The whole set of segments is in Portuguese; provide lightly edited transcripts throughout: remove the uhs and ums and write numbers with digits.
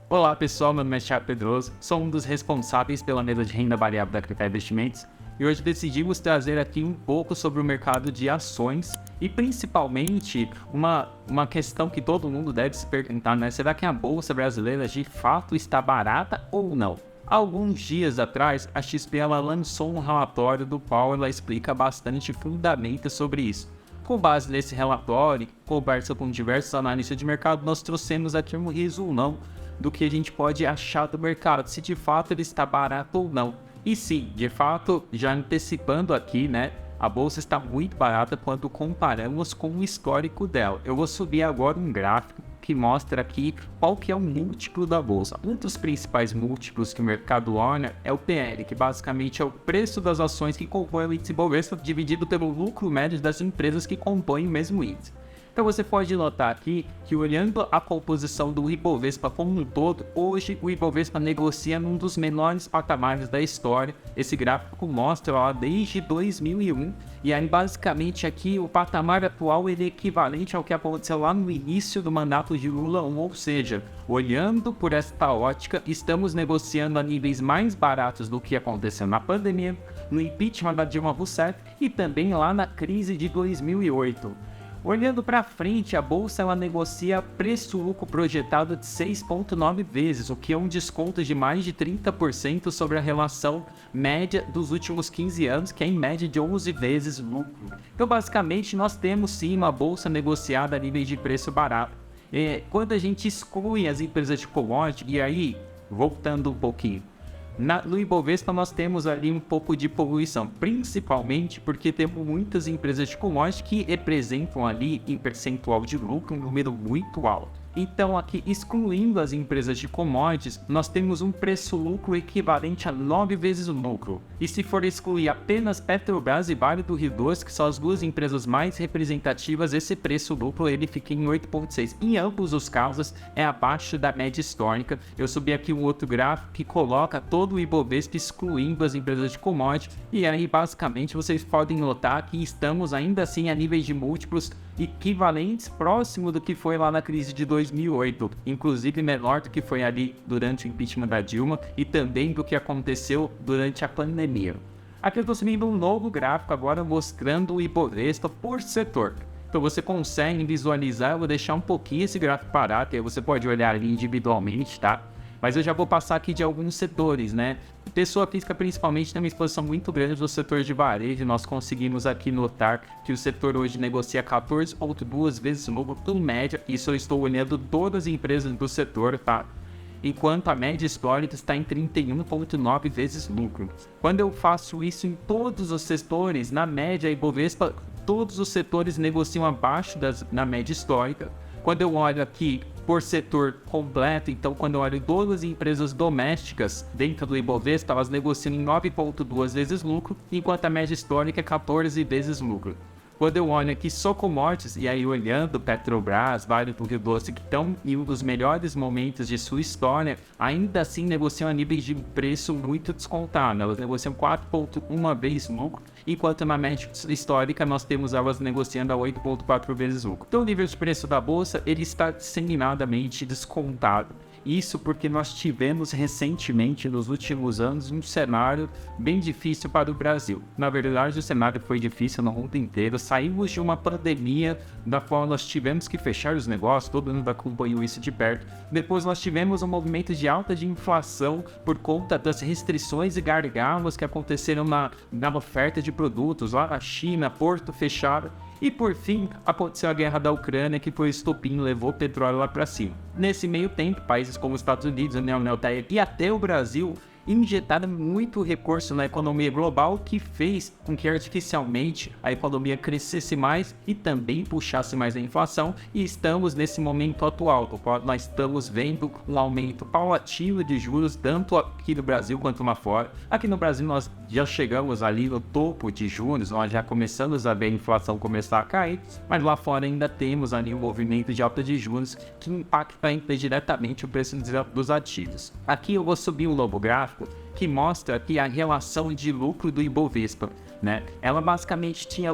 Olá pessoal, meu nome é Thiago Pedroso, sou um dos responsáveis pela mesa de renda variável da Cripé Investimentos e hoje decidimos trazer aqui um pouco sobre o mercado de ações e principalmente uma questão que todo mundo deve se perguntar, né? Será que a Bolsa Brasileira de fato está barata ou não? Alguns dias atrás, a XP ela lançou um relatório do qual ela explica bastante fundamento sobre isso. Com base nesse relatório, conversa com diversos analistas de mercado, nós trouxemos aqui um resumão do que a gente pode achar do mercado, se de fato ele está barato ou não. E sim, de fato, já antecipando aqui, né, a bolsa está muito barata quando comparamos com o histórico dela. Eu vou subir agora um gráfico que mostra aqui qual que é o múltiplo da bolsa. Um dos principais múltiplos que o mercado olha é o PL, que basicamente é o preço das ações que compõem o índice Bovespa dividido pelo lucro médio das empresas que compõem o mesmo índice. Então você pode notar aqui que olhando a composição do Ibovespa como um todo, hoje o Ibovespa negocia num dos menores patamares da história. Esse gráfico mostra ó, desde 2001 e aí basicamente aqui o patamar atual ele é equivalente ao que aconteceu lá no início do mandato de Lula 1, ou seja, olhando por esta ótica, estamos negociando a níveis mais baratos do que aconteceu na pandemia, no impeachment da Dilma Rousseff e também lá na crise de 2008. Olhando para frente, a bolsa ela negocia preço-lucro projetado de 6,9 vezes, o que é um desconto de mais de 30% sobre a relação média dos últimos 15 anos, que é em média de 11 vezes lucro. Então, basicamente, nós temos sim uma bolsa negociada a níveis de preço barato. Quando a gente exclui as empresas de commodity, e aí, voltando um pouquinho, no Ibovespa nós temos ali um pouco de poluição, principalmente porque temos muitas empresas de commodities que representam ali em percentual de lucro um número muito alto. Então aqui, excluindo as empresas de commodities, nós temos um preço-lucro equivalente a 9 vezes o lucro. E se for excluir apenas Petrobras e Vale do Rio Doce, que são as duas empresas mais representativas, esse preço-lucro ele fica em 8,6. Em ambos os casos, é abaixo da média histórica. Eu subi aqui um outro gráfico que coloca todo o Ibovespa excluindo as empresas de commodities. E aí, basicamente, vocês podem notar que estamos ainda assim a níveis de múltiplos equivalentes próximo do que foi lá na crise de 2008, inclusive menor do que foi ali durante o impeachment da Dilma e também do que aconteceu durante a pandemia. Aqui eu estou subindo um novo gráfico agora mostrando o Ibovespa por setor. Então você consegue visualizar, eu vou deixar um pouquinho esse gráfico parado, que aí você pode olhar ali individualmente, tá? Mas eu já vou passar aqui de alguns setores, né? Pessoa física principalmente tem uma exposição muito grande do setor de varejo. Nós conseguimos aqui notar que o setor hoje negocia 14,2 vezes o lucro em média. Isso eu estou olhando todas as empresas do setor, tá? Enquanto a média histórica está em 31,9 vezes lucro. Quando eu faço isso em todos os setores, na média Ibovespa, todos os setores negociam abaixo da média histórica. Quando eu olho aqui por setor completo, então quando eu olho todas as empresas domésticas dentro do Ibovespa, elas negociam em 9,2 vezes lucro, enquanto a média histórica é 14 vezes lucro. Quando eu olho aqui só commodities, e aí olhando Petrobras, Vale do Rio Doce, que estão em um dos melhores momentos de sua história, ainda assim negociam a níveis de preço muito descontado. Elas negociam 4,1 vezes lucro, enquanto na média histórica nós temos elas negociando a 8,4 vezes lucro. Então o nível de preço da bolsa ele está disseminadamente descontado. Isso porque nós tivemos recentemente, nos últimos anos, um cenário bem difícil para o Brasil. Na verdade, o cenário foi difícil no mundo inteiro. Saímos de uma pandemia da qual nós tivemos que fechar os negócios, todo mundo acompanhou isso de perto. Depois nós tivemos um movimento de alta de inflação por conta das restrições e gargalos que aconteceram na oferta de produtos lá na China, Porto fechado. E por fim, aconteceu a guerra da Ucrânia, que foi o estopim, levou o petróleo lá para cima. Nesse meio tempo, países como os Estados Unidos, a União Europeia e até o Brasil injetaram muito recurso na economia global, que fez com que artificialmente a economia crescesse mais e também puxasse mais a inflação, e estamos nesse momento atual, do qual nós estamos vendo um aumento paulatino de juros, tanto aqui no Brasil quanto lá fora. Aqui no Brasil nós já chegamos ali no topo de juros, nós já começamos a ver a inflação começar a cair, mas lá fora ainda temos ali um movimento de alta de juros que impacta ainda diretamente o preço dos ativos. Aqui eu vou subir um novo gráfico que mostra aqui a relação de lucro do Ibovespa, né? Ela basicamente tinha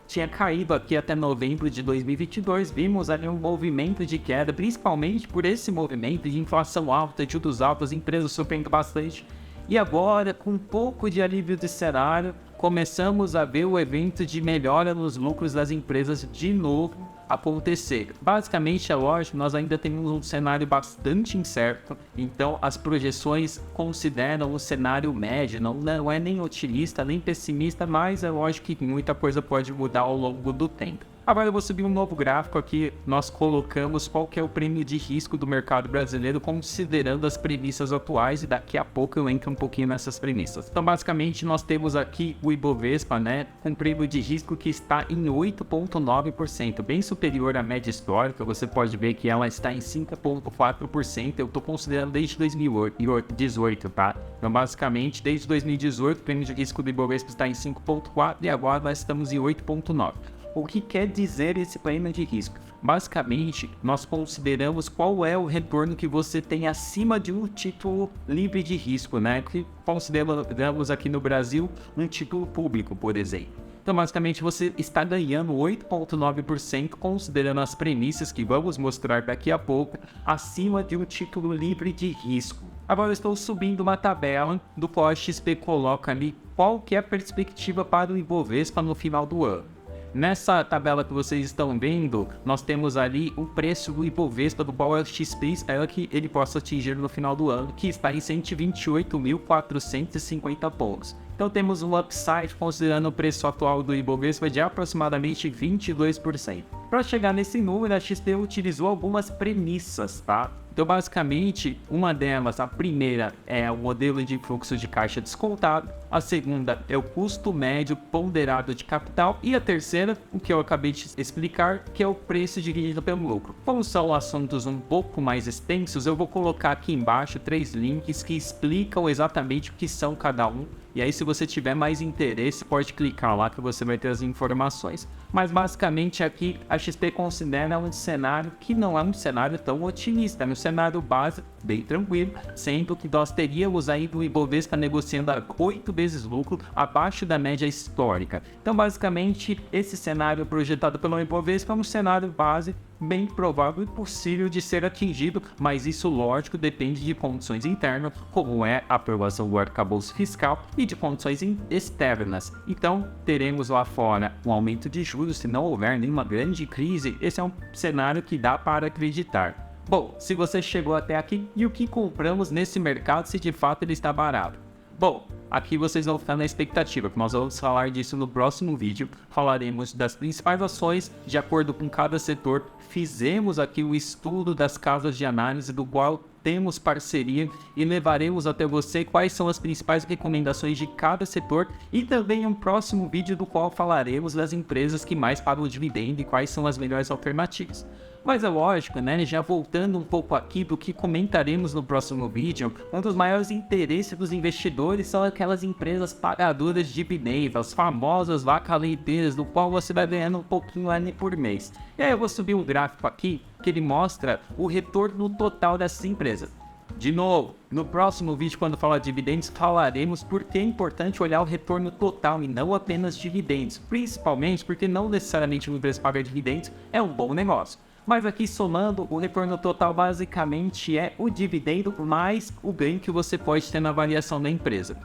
tinha caído aqui até novembro de 2022, vimos ali um movimento de queda, principalmente por esse movimento de inflação alta, de juros altos, empresas sofrendo bastante. E agora, com um pouco de alívio de cenário, começamos a ver o evento de melhora nos lucros das empresas de novo acontecer. Basicamente, é lógico, nós ainda temos um cenário bastante incerto, então as projeções consideram o cenário médio, não é nem otimista, nem pessimista, mas é lógico que muita coisa pode mudar ao longo do tempo. Agora eu vou subir um novo gráfico aqui, nós colocamos qual que é o prêmio de risco do mercado brasileiro considerando as premissas atuais e daqui a pouco eu entro um pouquinho nessas premissas. Então basicamente nós temos aqui o Ibovespa, né, com prêmio de risco que está em 8,9%, bem superior à média histórica, você pode ver que ela está em 5,4%, eu estou considerando desde 2018, tá? Então basicamente desde 2018 o prêmio de risco do Ibovespa está em 5,4% e agora nós estamos em 8,9%. O que quer dizer esse prêmio de risco? Basicamente, nós consideramos qual é o retorno que você tem acima de um título livre de risco, né? Que consideramos aqui no Brasil um título público, por exemplo. Então, basicamente, você está ganhando 8,9%, considerando as premissas que vamos mostrar daqui a pouco, acima de um título livre de risco. Agora eu estou subindo uma tabela do qual a XP coloca ali qual que é a perspectiva para o Ibovespa no final do ano. Nessa tabela que vocês estão vendo, nós temos ali o preço do Ibovespa, do qual a XP espera que ele possa atingir no final do ano, que está em 128.450 pontos. Então temos um upside considerando o preço atual do Ibovespa de aproximadamente 22%. Para chegar nesse número, a XP utilizou algumas premissas, tá? Então, basicamente, uma delas, a primeira, é o modelo de fluxo de caixa descontado, a segunda é o custo médio ponderado de capital e a terceira, o que eu acabei de explicar, que é o preço dividido pelo lucro. Como são assuntos um pouco mais extensos, eu vou colocar aqui embaixo 3 links que explicam exatamente o que são cada um. E aí, se você tiver mais interesse, pode clicar lá que você vai ter as informações. Mas basicamente aqui a XP considera um cenário que não é um cenário tão otimista, é um cenário básico, bem tranquilo, sendo que nós teríamos aí o Ibovespa negociando a 8 vezes lucro abaixo da média histórica. Então basicamente esse cenário projetado pelo Ibovespa é um cenário base bem provável e possível de ser atingido, mas isso lógico depende de condições internas, como é a aprovação do arcabouço fiscal e de condições externas. Então teremos lá fora um aumento de juros se não houver nenhuma grande crise, esse é um cenário que dá para acreditar. Bom, se você chegou até aqui, e o que compramos nesse mercado se de fato ele está barato? Bom, aqui vocês vão ficar na expectativa, que nós vamos falar disso no próximo vídeo. Falaremos das principais ações de acordo com cada setor. Fizemos aqui o estudo das casas de análise do qual temos parceria e levaremos até você quais são as principais recomendações de cada setor e também um próximo vídeo do qual falaremos das empresas que mais pagam dividendo e quais são as melhores alternativas. Mas é lógico, né, já voltando um pouco aqui do que comentaremos no próximo vídeo, um dos maiores interesses dos investidores são aquelas empresas pagadoras de dividendos, as famosas vacas leiteiras, do qual você vai ganhando um pouquinho ali por mês. E aí eu vou subir um gráfico aqui que ele mostra o retorno total dessas empresas. De novo, no próximo vídeo, quando falar de dividendos, falaremos porque é importante olhar o retorno total e não apenas dividendos, principalmente porque não necessariamente uma empresa pagar dividendos é um bom negócio. Mas aqui somando, o retorno total basicamente é o dividendo mais o ganho que você pode ter na avaliação da empresa.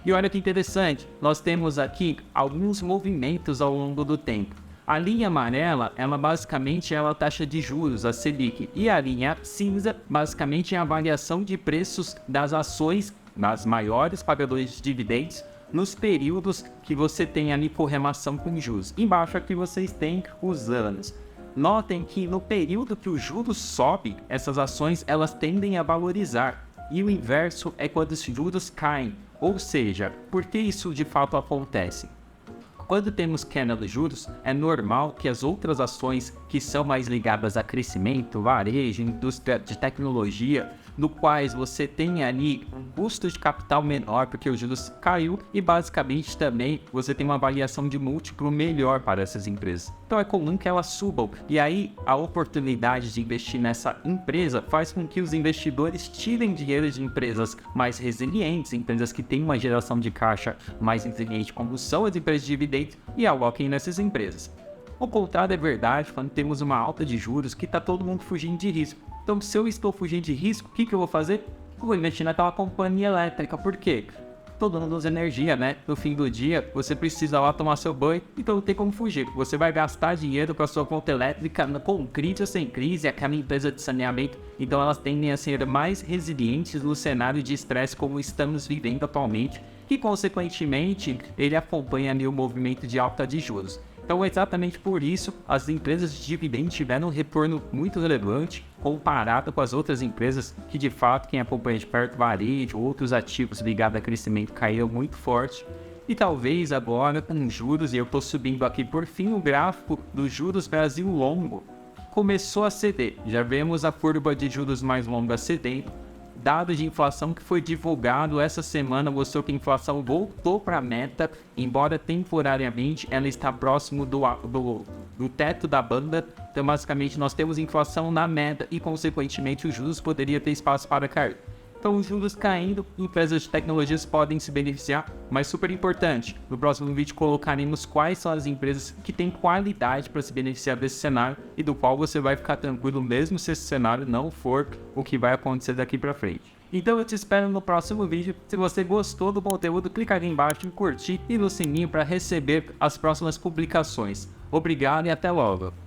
E olha que interessante, nós temos aqui alguns movimentos ao longo do tempo. A linha amarela, ela basicamente é a taxa de juros, a Selic, e a linha cinza basicamente é a variação de preços das ações das maiores pagadoras de dividendos nos períodos que você tem ali correlação com juros. Embaixo aqui vocês têm os anos. Notem que no período que o juros sobe, essas ações elas tendem a valorizar. E o inverso é quando os juros caem. Ou seja, por que isso de fato acontece? Quando temos queda dos juros, é normal que as outras ações que são mais ligadas a crescimento, varejo, indústria de tecnologia, no quais você tem ali um custo de capital menor porque o juros caiu e basicamente também você tem uma avaliação de múltiplo melhor para essas empresas. Então é comum que elas subam e aí a oportunidade de investir nessa empresa faz com que os investidores tirem dinheiro de empresas mais resilientes, empresas que têm uma geração de caixa mais resiliente como são as empresas de dividendos e aloquem nessas empresas. O contrário é verdade quando temos uma alta de juros que está todo mundo fugindo de risco. Então, se eu estou fugindo de risco, o que eu vou fazer? Eu vou investir naquela companhia elétrica. Por quê? Todo mundo usa energia, né? No fim do dia, você precisa lá tomar seu banho, então não tem como fugir. Você vai gastar dinheiro com a sua conta elétrica com crise ou sem crise, aquela empresa de saneamento. Então elas tendem a ser mais resilientes no cenário de estresse como estamos vivendo atualmente, e consequentemente ele acompanha ali o movimento de alta de juros. Então, exatamente por isso, as empresas de dividendos tiveram um retorno muito relevante comparado com as outras empresas que, de fato, quem acompanha de perto, varejo, outros ativos ligados a crescimento caíram muito forte. E talvez agora, com juros, e eu estou subindo aqui por fim o gráfico dos juros Brasil longo, começou a ceder. Já vemos a curva de juros mais longa cedendo. Dado de inflação que foi divulgado essa semana mostrou que a inflação voltou para a meta, embora temporariamente ela está próximo do teto da banda. Então, basicamente, nós temos inflação na meta e, consequentemente, os juros poderiam ter espaço para cair. Então, os juros caindo, empresas de tecnologias podem se beneficiar, mas super importante, no próximo vídeo colocaremos quais são as empresas que têm qualidade para se beneficiar desse cenário e do qual você vai ficar tranquilo mesmo se esse cenário não for o que vai acontecer daqui para frente. Então eu te espero no próximo vídeo. Se você gostou do conteúdo, clica aqui embaixo em curtir e no sininho para receber as próximas publicações. Obrigado e até logo!